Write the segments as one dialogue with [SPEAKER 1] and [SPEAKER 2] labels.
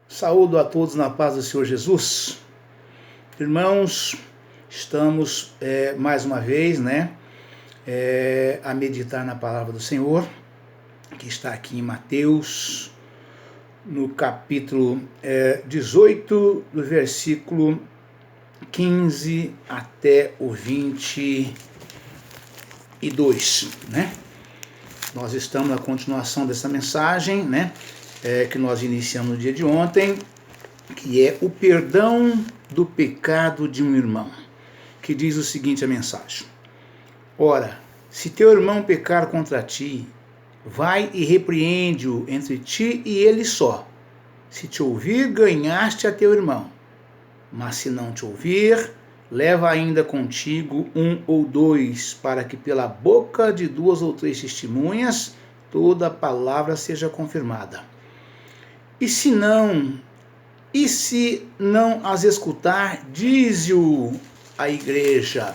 [SPEAKER 1] Saúdo a todos na paz do Senhor Jesus. Irmãos, estamos mais uma vez, a meditar na palavra do Senhor, que está aqui em Mateus, no capítulo 18, do versículo 15 até o 22, Nós estamos na continuação dessa mensagem, que nós iniciamos no dia de ontem, que é o perdão do pecado de um irmão, que diz o seguinte a mensagem: Ora, se teu irmão pecar contra ti, vai e repreende-o entre ti e ele só. Se te ouvir, ganhaste a teu irmão. Mas se não te ouvir, leva ainda contigo 1 ou 2, para que pela boca de 2 ou 3 testemunhas toda a palavra seja confirmada. E se não as escutar, dize-o à igreja.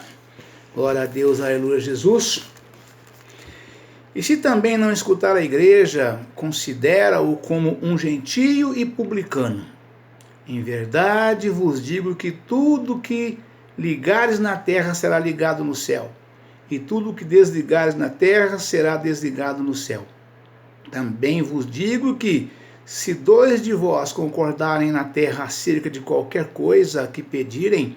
[SPEAKER 1] Glória a Deus, aleluia, Jesus. E se também não escutar a igreja, considera-o como um gentio e publicano. Em verdade vos digo que tudo que ligares na terra será ligado no céu, e tudo que desligares na terra será desligado no céu. Também vos digo que, se 2 de vós concordarem na terra acerca de qualquer coisa que pedirem,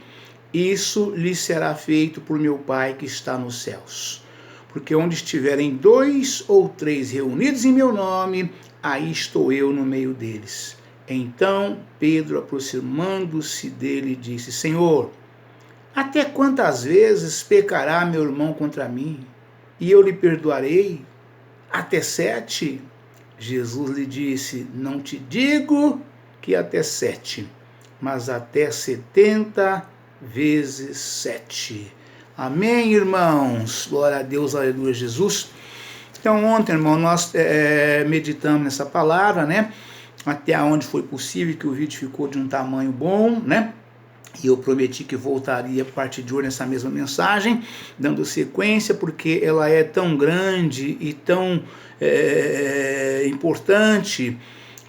[SPEAKER 1] isso lhes será feito por meu Pai que está nos céus. Porque onde estiverem 2 ou 3 reunidos em meu nome, aí estou eu no meio deles. Então Pedro, aproximando-se dele, disse: Senhor, até quantas vezes pecará meu irmão contra mim, e eu lhe perdoarei? Até 7? Jesus lhe disse: Não te digo que até 7, mas até 70 vezes 7. Amém, irmãos? Glória a Deus, aleluia, Jesus. Então, ontem, irmão, nós meditamos nessa palavra, até onde foi possível, que o vídeo ficou de um tamanho bom, E eu prometi que voltaria a partir de hoje nessa mesma mensagem, dando sequência, porque ela é tão grande e tão importante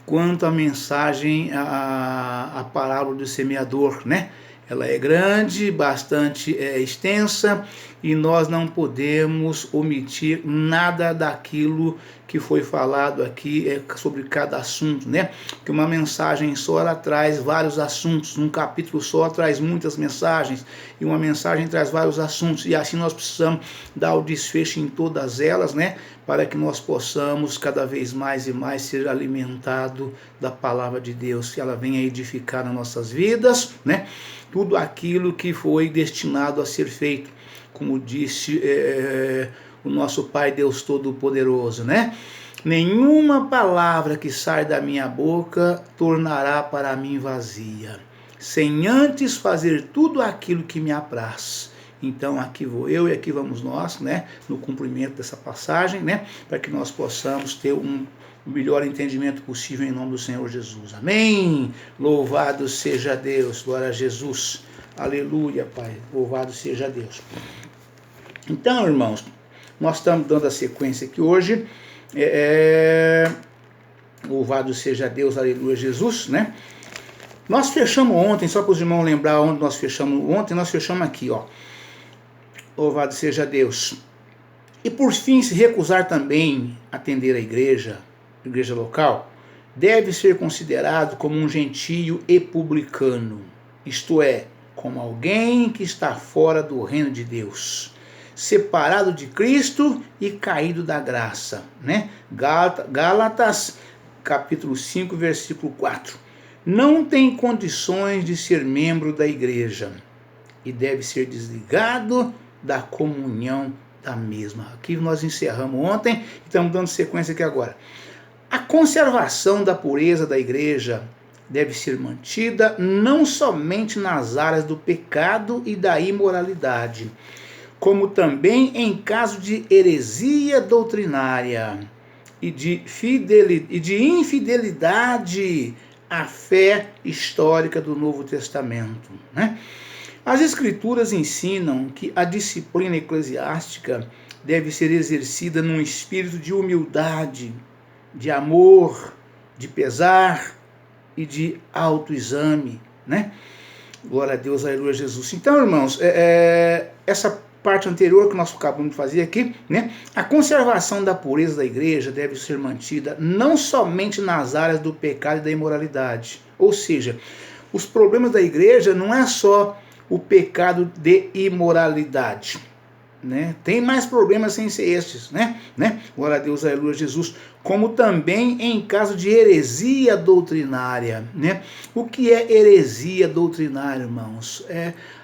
[SPEAKER 1] quanto a mensagem, a parábola do semeador, Ela é grande, bastante extensa, e nós não podemos omitir nada daquilo que foi falado aqui sobre cada assunto, Porque uma mensagem só ela traz vários assuntos, um capítulo só traz muitas mensagens, e uma mensagem traz vários assuntos, e assim nós precisamos dar o desfecho em todas elas, para que nós possamos cada vez mais e mais ser alimentados da palavra de Deus, que ela venha edificar nas nossas vidas, tudo aquilo que foi destinado a ser feito, como disse o nosso Pai Deus Todo-Poderoso, Nenhuma palavra que sai da minha boca tornará para mim vazia, sem antes fazer tudo aquilo que me apraz. Então aqui vou eu e aqui vamos nós, no cumprimento dessa passagem, para que nós possamos ter o melhor entendimento possível em nome do Senhor Jesus. Amém? Louvado seja Deus, glória a Jesus. Aleluia, Pai. Louvado seja Deus. Então, irmãos, nós estamos dando a sequência aqui hoje. Louvado seja Deus, aleluia, Jesus, Nós fechamos ontem, só para os irmãos lembrar onde nós fechamos ontem, nós fechamos aqui, Louvado seja Deus. E por fim, se recusar também atender a igreja local, deve ser considerado como um gentio e publicano, isto é, como alguém que está fora do reino de Deus, separado de Cristo e caído da graça, Gálatas, capítulo 5, versículo 4. Não tem condições de ser membro da igreja e deve ser desligado da comunhão da mesma. Aqui nós encerramos ontem e estamos dando sequência aqui agora. A conservação da pureza da igreja deve ser mantida não somente nas áreas do pecado e da imoralidade, como também em caso de heresia doutrinária e de infidelidade à fé histórica do Novo Testamento, As Escrituras ensinam que a disciplina eclesiástica deve ser exercida num espírito de humildade, de amor, de pesar, e de autoexame, né? Glória a Deus, aleluia, Jesus. Então, irmãos, essa parte anterior que nós acabamos de fazer aqui, né? A conservação da pureza da igreja deve ser mantida não somente nas áreas do pecado e da imoralidade. Ou seja, os problemas da igreja não é só o pecado de imoralidade, né? Tem mais problemas sem ser estes, né? Glória a Deus, aleluia, Jesus. Como também em caso de heresia doutrinária, né? O que é heresia doutrinária, irmãos?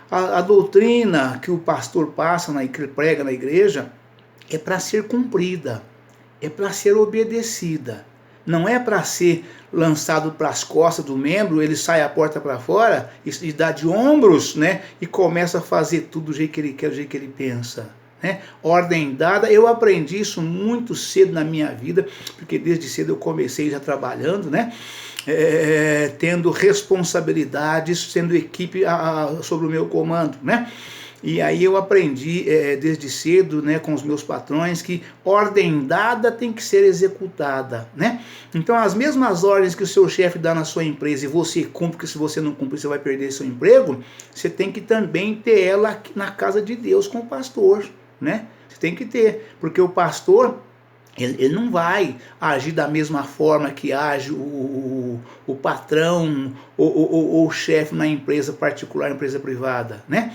[SPEAKER 1] A doutrina que o pastor passa, que prega na igreja, é para ser cumprida, é para ser obedecida. Não é para ser lançado para as costas do membro, ele sai a porta para fora e dá de ombros, né? E começa a fazer tudo do jeito que ele quer, do jeito que ele pensa. Né? Ordem dada, eu aprendi isso muito cedo na minha vida, porque desde cedo eu comecei já trabalhando, né? Tendo responsabilidades, tendo equipe sobre o meu comando, né? E aí eu aprendi desde cedo, né, com os meus patrões, que ordem dada tem que ser executada, né? Então as mesmas ordens que o seu chefe dá na sua empresa e você cumpre, que se você não cumprir você vai perder seu emprego, você tem que também ter ela aqui na casa de Deus com o pastor, né? Você tem que ter, porque o pastor, ele não vai agir da mesma forma que age o patrão ou o chefe na empresa particular, empresa privada, né?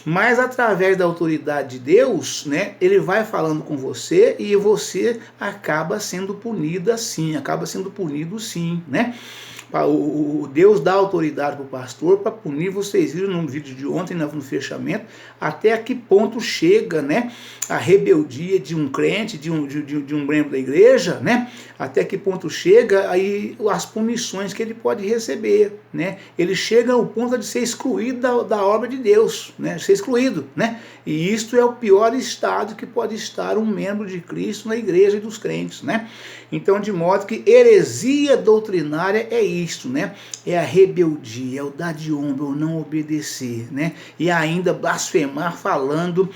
[SPEAKER 1] Mas através da autoridade de Deus, né, ele vai falando com você e você acaba sendo punido assim, acaba sendo punido sim, né? O Deus dá autoridade para o pastor para punir. Vocês viram no vídeo de ontem, no fechamento, até a que ponto chega, né, a rebeldia de um crente, de um membro da igreja, né? Até que ponto chega aí as punições que ele pode receber, né? Ele chega ao ponto de ser excluído da obra de Deus, né? Ser excluído, né? E isto é o pior estado que pode estar um membro de Cristo na igreja e dos crentes, né? Então, de modo que heresia doutrinária é isto, né? É a rebeldia, é o dar de ombro, o não obedecer, né? E ainda blasfemar falando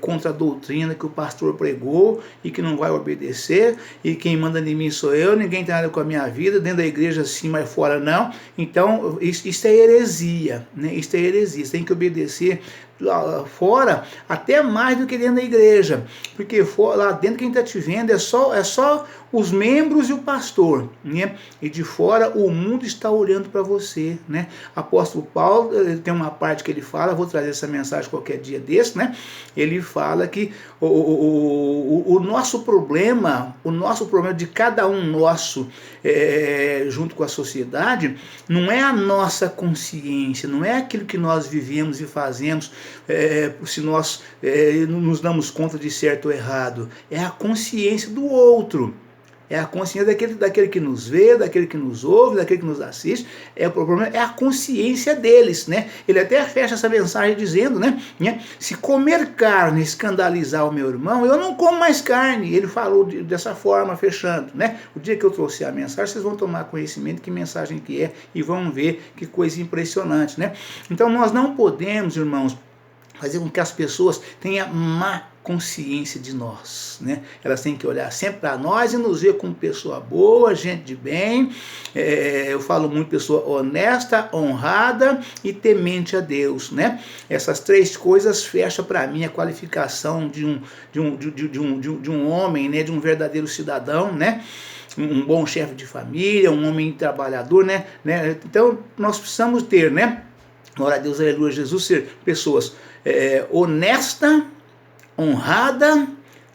[SPEAKER 1] contra a doutrina que o pastor pregou e que não vai obedecer, e quem manda em mim sou eu, ninguém tem nada com a minha vida, dentro da igreja sim, mas fora não. Então, isso é heresia, né? Isso é heresia, você tem que obedecer lá fora, até mais do que dentro da igreja, porque lá dentro quem está te vendo é só os membros e o pastor, né? E de fora o mundo está olhando para você, né? Apóstolo Paulo tem uma parte que ele fala, vou trazer essa mensagem qualquer dia desse, né? Ele fala que o nosso problema de cada um nosso, junto com a sociedade, não é a nossa consciência, não é aquilo que nós vivemos e fazemos, se nós nos damos conta de certo ou errado, é a consciência do outro. É a consciência daquele que nos vê, daquele que nos ouve, daquele que nos assiste. O problema é a consciência deles, né? Ele até fecha essa mensagem dizendo, né? Se comer carne escandalizar o meu irmão, eu não como mais carne. Ele falou dessa forma, fechando, né? O dia que eu trouxer a mensagem, vocês vão tomar conhecimento que mensagem que é e vão ver que coisa impressionante, né? Então nós não podemos, irmãos, fazer com que as pessoas tenham má consciência de nós, né? Elas têm que olhar sempre para nós e nos ver como pessoa boa, gente de bem, eu falo muito pessoa honesta, honrada e temente a Deus, né? Essas três coisas fecham para mim a qualificação de um homem, né? De um verdadeiro cidadão, né? Um bom chefe de família, um homem trabalhador, né? Então nós precisamos ter, né? Glória a Deus, aleluia, Jesus, ser pessoas honesta, honrada,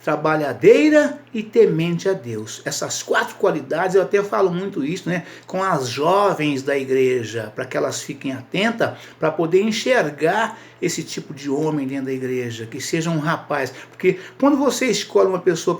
[SPEAKER 1] trabalhadeira e temente a Deus. Essas quatro qualidades, eu até falo muito isso, né, com as jovens da igreja, para que elas fiquem atentas, para poder enxergar esse tipo de homem dentro da igreja, que seja um rapaz. Porque quando você escolhe uma pessoa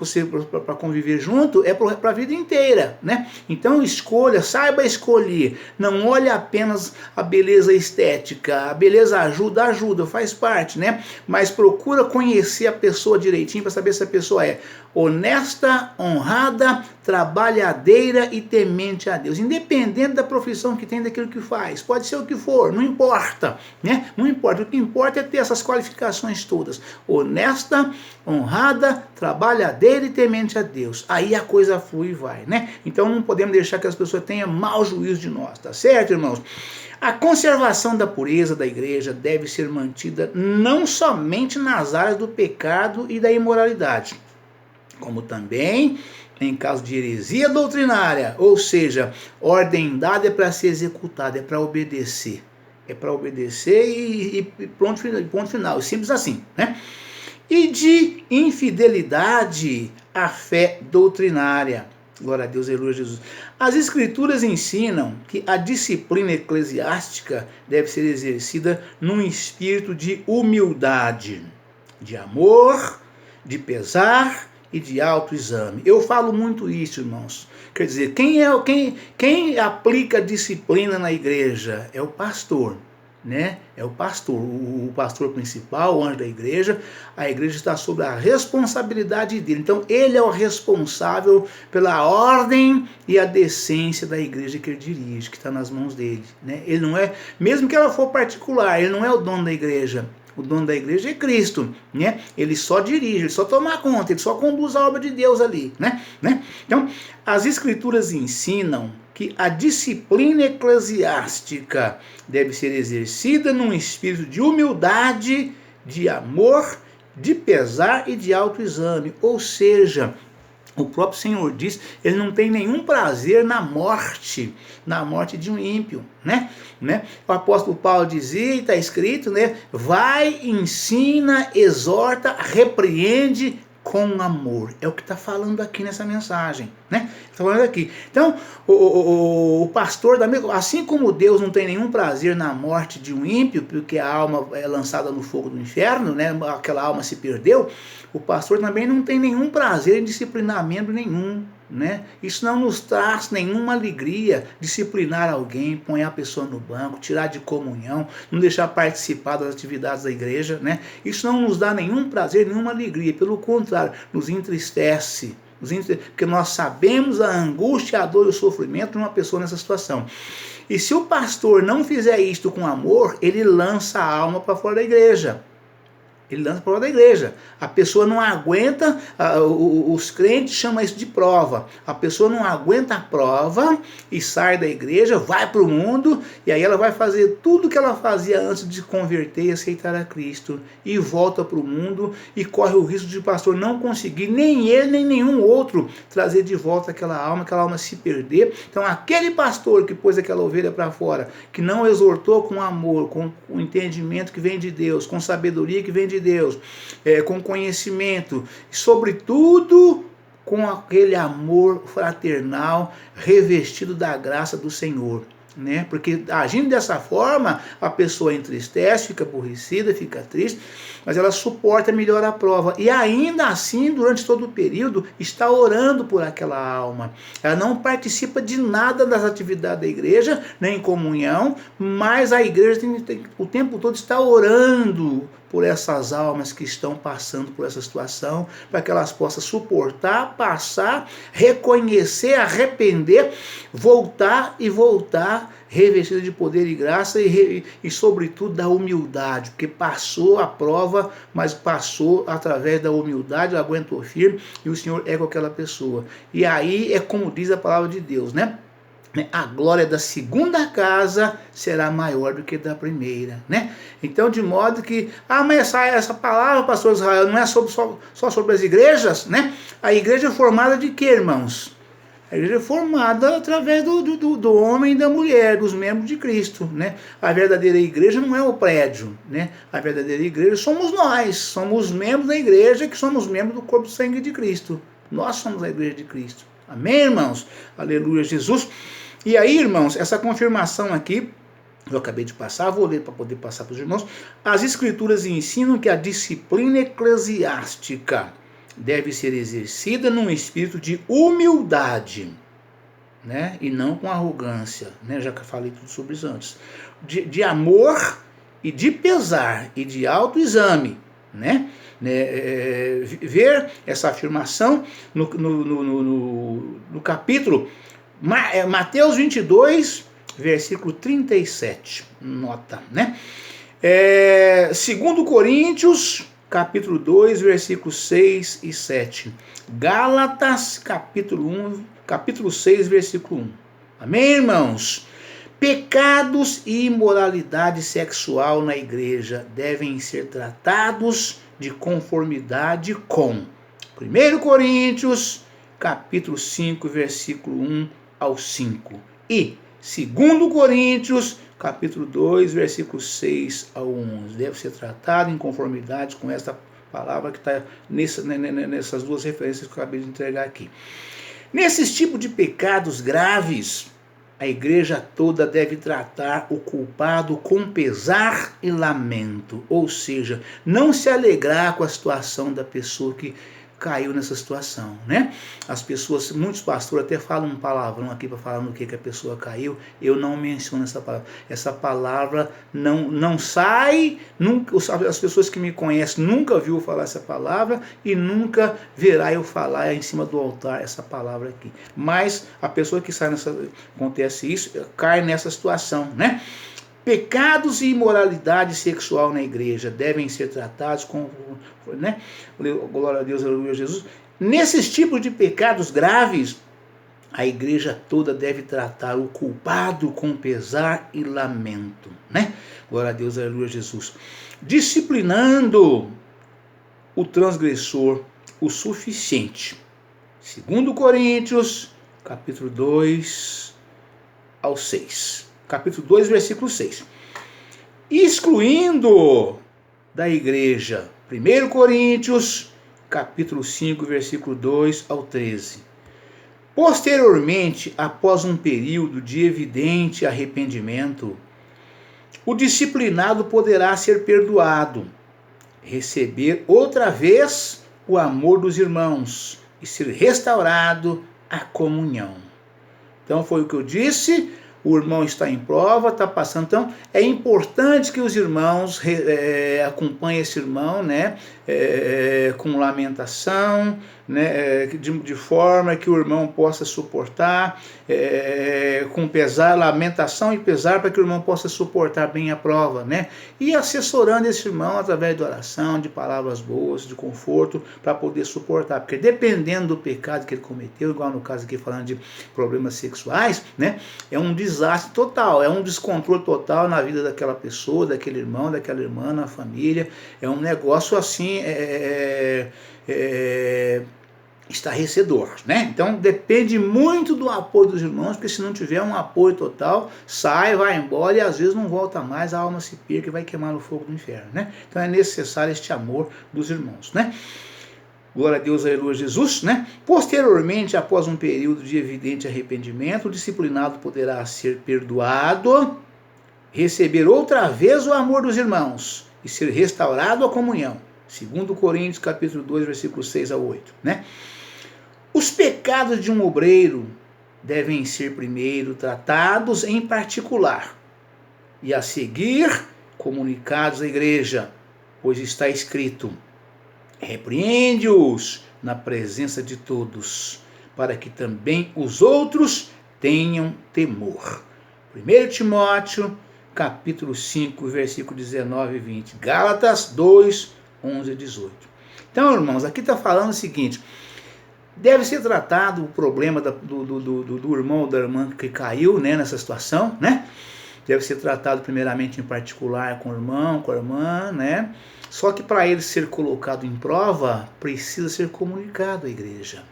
[SPEAKER 1] para conviver junto, é para a vida inteira, né? Então escolha, saiba escolher. Não olhe apenas a beleza estética. A beleza ajuda, faz parte, né? Mas procura conhecer a pessoa direitinho para saber se a pessoa é honesta, honrada, trabalhadeira e temente a Deus. Independente da profissão que tem, daquilo que faz. Pode ser o que for, não importa, né? Não importa. O que importa é ter essas qualificações todas. Honesta, honrada, trabalhadeira e temente a Deus. Aí a coisa flui e vai, né? Então não podemos deixar que as pessoas tenham mau juízo de nós, tá certo, irmãos? A conservação da pureza da igreja deve ser mantida não somente nas áreas do pecado e da imoralidade, como também em caso de heresia doutrinária, ou seja, ordem dada é para ser executada, é para obedecer. É para obedecer e ponto final, simples assim, né? E de infidelidade à fé doutrinária. Glória a Deus, aleluia, Jesus. As Escrituras ensinam que a disciplina eclesiástica deve ser exercida num espírito de humildade, de amor, de pesar e de autoexame. Eu falo muito isso, irmãos. Quer dizer, quem aplica disciplina na igreja é o pastor, né? É o pastor, o pastor principal, o anjo da igreja. A igreja está sob a responsabilidade dele. Então, ele é o responsável pela ordem e a decência da igreja que ele dirige, que está nas mãos dele, né? Ele não é, mesmo que ela for particular, ele não é o dono da igreja. O dono da igreja é Cristo, né? Ele só dirige, ele só toma conta, ele só conduz a obra de Deus ali, né? Então, as Escrituras ensinam que a disciplina eclesiástica deve ser exercida num espírito de humildade, de amor, de pesar e de autoexame. Ou seja, o próprio Senhor diz, ele não tem nenhum prazer na morte de um ímpio, né? O apóstolo Paulo dizia, está escrito, né? Vai, ensina, exorta, repreende com amor. É o que está falando aqui nessa mensagem, né? Está falando aqui. Então, o pastor, assim como Deus não tem nenhum prazer na morte de um ímpio, porque a alma é lançada no fogo do inferno, né? Aquela alma se perdeu, o pastor também não tem nenhum prazer em disciplinar membro nenhum, né? Isso não nos traz nenhuma alegria, disciplinar alguém, pôr a pessoa no banco, tirar de comunhão, não deixar participar das atividades da igreja, né? Isso não nos dá nenhum prazer, nenhuma alegria, pelo contrário, nos entristece, porque nós sabemos a angústia, a dor e o sofrimento de uma pessoa nessa situação. E se o pastor não fizer isto com amor, ele lança a alma para fora da igreja. Ele lança para fora da igreja. A pessoa não aguenta, os crentes chamam isso de prova. A pessoa não aguenta a prova e sai da igreja, vai para o mundo, e aí ela vai fazer tudo que ela fazia antes de se converter e aceitar a Cristo. E volta para o mundo e corre o risco de o pastor não conseguir, nem ele, nem nenhum outro, trazer de volta aquela alma se perder. Então aquele pastor que pôs aquela ovelha para fora, que não exortou com amor, com o entendimento que vem de Deus, com sabedoria que vem de Deus, com conhecimento, e sobretudo com aquele amor fraternal revestido da graça do Senhor, né? Porque agindo dessa forma, a pessoa entristece, fica aborrecida, fica triste, mas ela suporta melhor a prova, e ainda assim, durante todo o período, está orando por aquela alma. Ela não participa de nada das atividades da igreja, nem em comunhão, mas a igreja o tempo todo está orando por essas almas que estão passando por essa situação, para que elas possam suportar, passar, reconhecer, arrepender, voltar, revestida de poder e graça e sobretudo da humildade, porque passou a prova, mas passou através da humildade, aguentou firme, e o Senhor é com aquela pessoa. E aí é como diz a palavra de Deus, né? A glória da segunda casa será maior do que da primeira, né? Então, de modo que, mas essa palavra, pastor Israel, não é só sobre as igrejas, né? A igreja é formada de quê, irmãos? A igreja é formada através do homem e da mulher, dos membros de Cristo, né? A verdadeira igreja não é o prédio, né? A verdadeira igreja somos nós, somos membros da igreja, que somos membros do corpo do sangue de Cristo. Nós somos a igreja de Cristo. Amém, irmãos? Aleluia, Jesus. E aí, irmãos, essa confirmação aqui, eu acabei de passar, vou ler para poder passar para os irmãos. As Escrituras ensinam que a disciplina eclesiástica deve ser exercida num espírito de humildade, né? E não com arrogância, né? Já que eu falei tudo sobre isso antes. De amor e de pesar e de autoexame, né? Ver essa afirmação no capítulo Mateus 22, versículo 37, nota, né? 2 Coríntios, capítulo 2, versículos 6 e 7. Gálatas, capítulo 6, versículo 1. Amém, irmãos? Pecados e imoralidade sexual na igreja devem ser tratados de conformidade com 1 Coríntios, capítulo 5, versículo 1 ao 5. E 2 Coríntios, capítulo 2, versículo 6 ao 11. Deve ser tratado em conformidade com esta palavra que está nessas duas referências que eu acabei de entregar aqui. Nesses tipos de pecados graves, a igreja toda deve tratar o culpado com pesar e lamento, ou seja, não se alegrar com a situação da pessoa que caiu nessa situação, né? As pessoas, muitos pastores até falam um palavrão aqui para falar no que a pessoa caiu. Eu não menciono essa palavra. Essa palavra não sai, nunca, as pessoas que me conhecem nunca viu falar essa palavra e nunca verá eu falar em cima do altar essa palavra aqui. Mas a pessoa que sai acontece isso, cai nessa situação, né? Pecados e imoralidade sexual na igreja devem ser tratados com, né? Glória a Deus, aleluia a Jesus. Nesses tipos de pecados graves, a igreja toda deve tratar o culpado com pesar e lamento, né? Glória a Deus, aleluia a Jesus. Disciplinando o transgressor o suficiente. 2 Coríntios, capítulo 2 ao 6. Capítulo 2, versículo 6. Excluindo da igreja, 1 Coríntios, capítulo 5, versículo 2 ao 13. Posteriormente, após um período de evidente arrependimento, o disciplinado poderá ser perdoado, receber outra vez o amor dos irmãos e ser restaurado à comunhão. Então foi o que eu disse. O irmão está em prova, está passando. Então, é importante que os irmãos acompanhem esse irmão, né, com lamentação, né, de forma que o irmão possa suportar, com pesar, lamentação e pesar, para que o irmão possa suportar bem a prova, né, e assessorando esse irmão através de oração, de palavras boas, de conforto, para poder suportar, porque dependendo do pecado que ele cometeu, igual no caso aqui falando de problemas sexuais, né, é um desastre total, é um descontrole total na vida daquela pessoa, daquele irmão, daquela irmã, na família. É um negócio assim, estarrecedor, né? Então depende muito do apoio dos irmãos, porque se não tiver um apoio total, sai, vai embora e às vezes não volta mais, a alma se perca e vai queimar no fogo do inferno, né? Então é necessário este amor dos irmãos, né? Glória a Deus, aleluia, Jesus, né? Posteriormente, após um período de evidente arrependimento, o disciplinado poderá ser perdoado, receber outra vez o amor dos irmãos e ser restaurado à comunhão. 2 Coríntios, capítulo 2, versículo 6 a 8, né? Os pecados de um obreiro devem ser primeiro tratados em particular e a seguir comunicados à igreja, pois está escrito: repreende-os na presença de todos, para que também os outros tenham temor. 1 Timóteo, capítulo 5, versículo 19 e 20. Gálatas 2, 11 e 18. Então, irmãos, aqui está falando o seguinte: deve ser tratado o problema do irmão ou da irmã que caiu, né, nessa situação, né? Deve ser tratado primeiramente em particular com o irmão, com a irmã, né? Só que para ele ser colocado em prova, precisa ser comunicado à igreja,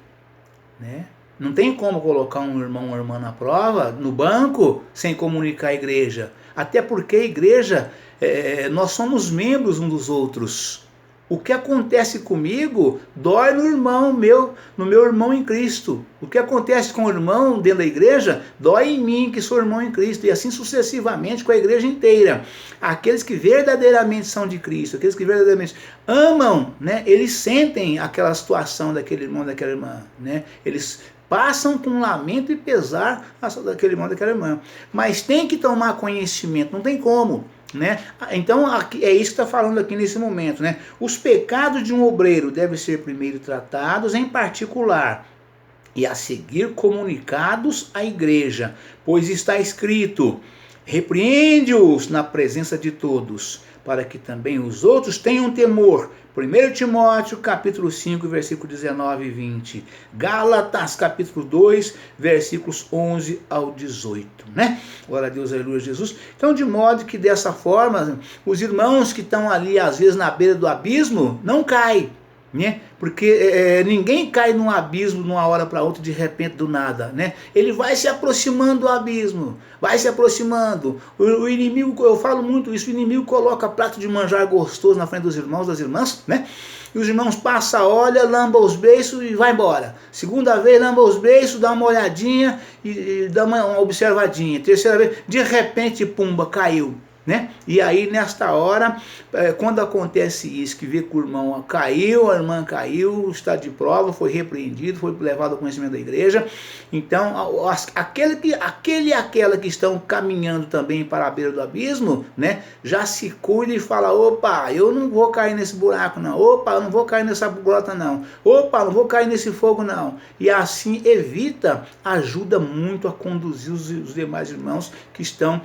[SPEAKER 1] né? Não tem como colocar um irmão ou uma irmã na prova, no banco, sem comunicar à igreja. Até porque a igreja, nós somos membros uns dos outros. O que acontece comigo dói no irmão meu, no meu irmão em Cristo. O que acontece com o irmão dentro da igreja dói em mim, que sou irmão em Cristo. E assim sucessivamente com a igreja inteira. Aqueles que verdadeiramente são de Cristo, aqueles que verdadeiramente amam, né, eles sentem aquela situação daquele irmão, daquela irmã, né? Eles passam com lamento e pesar daquele irmão, daquela irmã. Mas tem que tomar conhecimento, não tem como. né? Então aqui, é isso que está falando aqui nesse momento, né? Os pecados de um obreiro devem ser primeiro tratados em particular e a seguir comunicados à igreja, pois está escrito: repreende-os na presença de todos, para que também os outros tenham temor. 1 Timóteo, capítulo 5, versículo 19 e 20. Gálatas, capítulo 2, versículos 11 ao 18, né? Glória a Deus, aleluia, Jesus. Então, de modo que dessa forma, os irmãos que estão ali, às vezes, na beira do abismo, não caem, né? Porque ninguém cai num abismo de uma hora para outra, de repente, do nada, né? Ele vai se aproximando do abismo, vai se aproximando. O inimigo, eu falo muito isso, o inimigo coloca prato de manjar gostoso na frente dos irmãos, das irmãs, né? E os irmãos passam, olha, lamba os beiços e vai embora. Segunda vez, lamba os beiços, dá uma olhadinha e dá uma observadinha. Terceira vez, de repente, pumba, caiu, né? E aí nesta hora, quando acontece isso, que vê que o irmão caiu, a irmã caiu, está de prova, foi repreendido, foi levado ao conhecimento da igreja, então aquele e aquela que estão caminhando também para a beira do abismo, né, já se cuida e fala: opa, eu não vou cair nesse buraco não, opa, eu não vou cair nessa grota não, opa, não vou cair nesse fogo não, e assim evita, ajuda muito a conduzir os demais irmãos que estão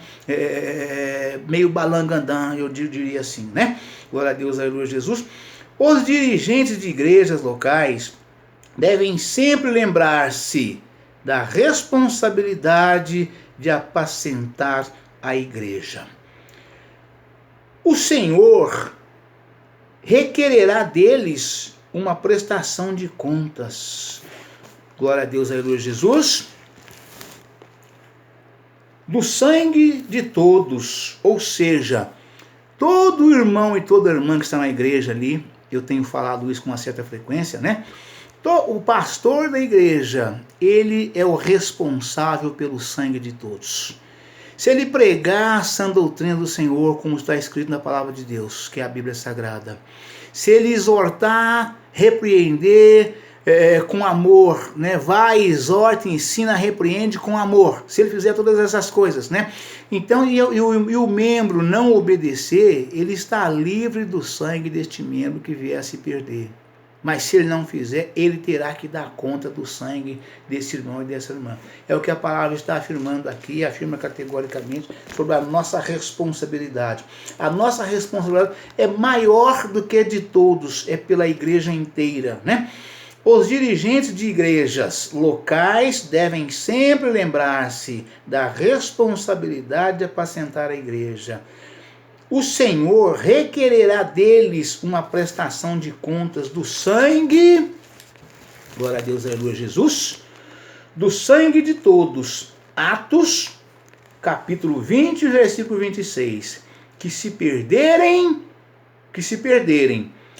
[SPEAKER 1] meio balangandã, eu diria assim, né? Glória a Deus, aleluia, Jesus. Os dirigentes de igrejas locais devem sempre lembrar-se da responsabilidade de apacentar a igreja. O Senhor requererá deles uma prestação de contas. Glória a Deus, aleluia, Jesus. Do sangue de todos, ou seja, todo irmão e toda irmã que está na igreja ali, eu tenho falado isso com uma certa frequência, né? O pastor da igreja, ele é o responsável pelo sangue de todos. Se ele pregar a sã doutrina do Senhor, como está escrito na palavra de Deus, que é a Bíblia Sagrada, se ele exortar, repreender, com amor, né? Vai, exorta, ensina, repreende com amor. Se ele fizer todas essas coisas, né? Então, e o membro não obedecer, ele está livre do sangue deste membro que vier a se perder. Mas se ele não fizer, ele terá que dar conta do sangue desse irmão e dessa irmã. É o que a palavra está afirmando aqui, afirma categoricamente sobre a nossa responsabilidade. A nossa responsabilidade é maior do que a de todos, é pela igreja inteira, né? Os dirigentes de igrejas locais devem sempre lembrar-se da responsabilidade de apacentar a igreja. O Senhor requererá deles uma prestação de contas do sangue, glória a Deus, aleluia, Jesus, do sangue de todos. Atos, capítulo 20, versículo 26. Que se perderem,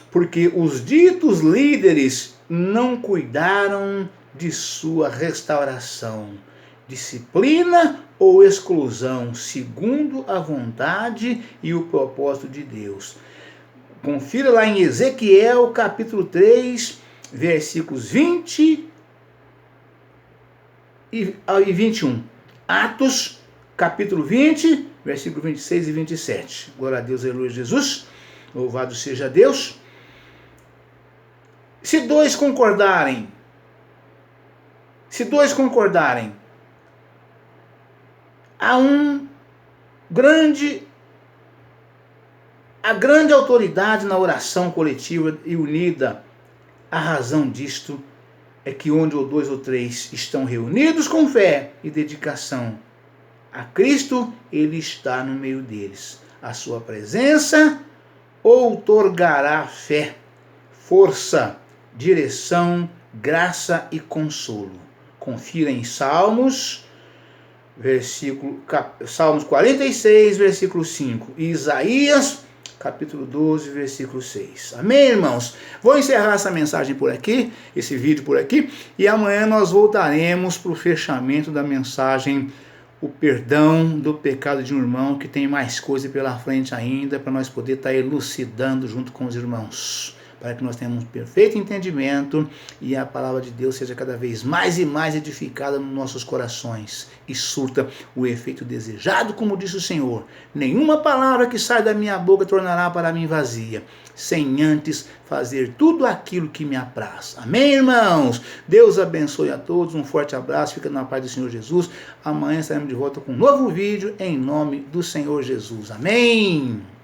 [SPEAKER 1] porque os ditos líderes não cuidaram de sua restauração, disciplina ou exclusão, segundo a vontade e o propósito de Deus. Confira lá em Ezequiel, capítulo 3, versículos 20 e 21. Atos, capítulo 20, versículo 26 e 27. Glória a Deus, aleluia, Jesus. Louvado seja Deus. Se dois concordarem, há a grande autoridade na oração coletiva e unida. A razão disto é que onde ou dois ou três estão reunidos com fé e dedicação a Cristo, Ele está no meio deles. A sua presença outorgará fé, força, direção, graça e consolo. Confira em Salmos 46, versículo 5, e Isaías, capítulo 12, versículo 6. Amém, irmãos? Vou encerrar essa mensagem por aqui, esse vídeo por aqui, e amanhã nós voltaremos para o fechamento da mensagem, o perdão do pecado de um irmão, que tem mais coisa pela frente ainda, para nós poder estar elucidando junto com os irmãos. para que nós tenhamos perfeito entendimento e a palavra de Deus seja cada vez mais e mais edificada nos nossos corações e surta o efeito desejado, como disse o Senhor. Nenhuma palavra que sai da minha boca tornará para mim vazia, sem antes fazer tudo aquilo que me apraz. Amém, irmãos? Deus abençoe a todos, um forte abraço, fica na paz do Senhor Jesus. Amanhã estaremos de volta com um novo vídeo, em nome do Senhor Jesus. Amém?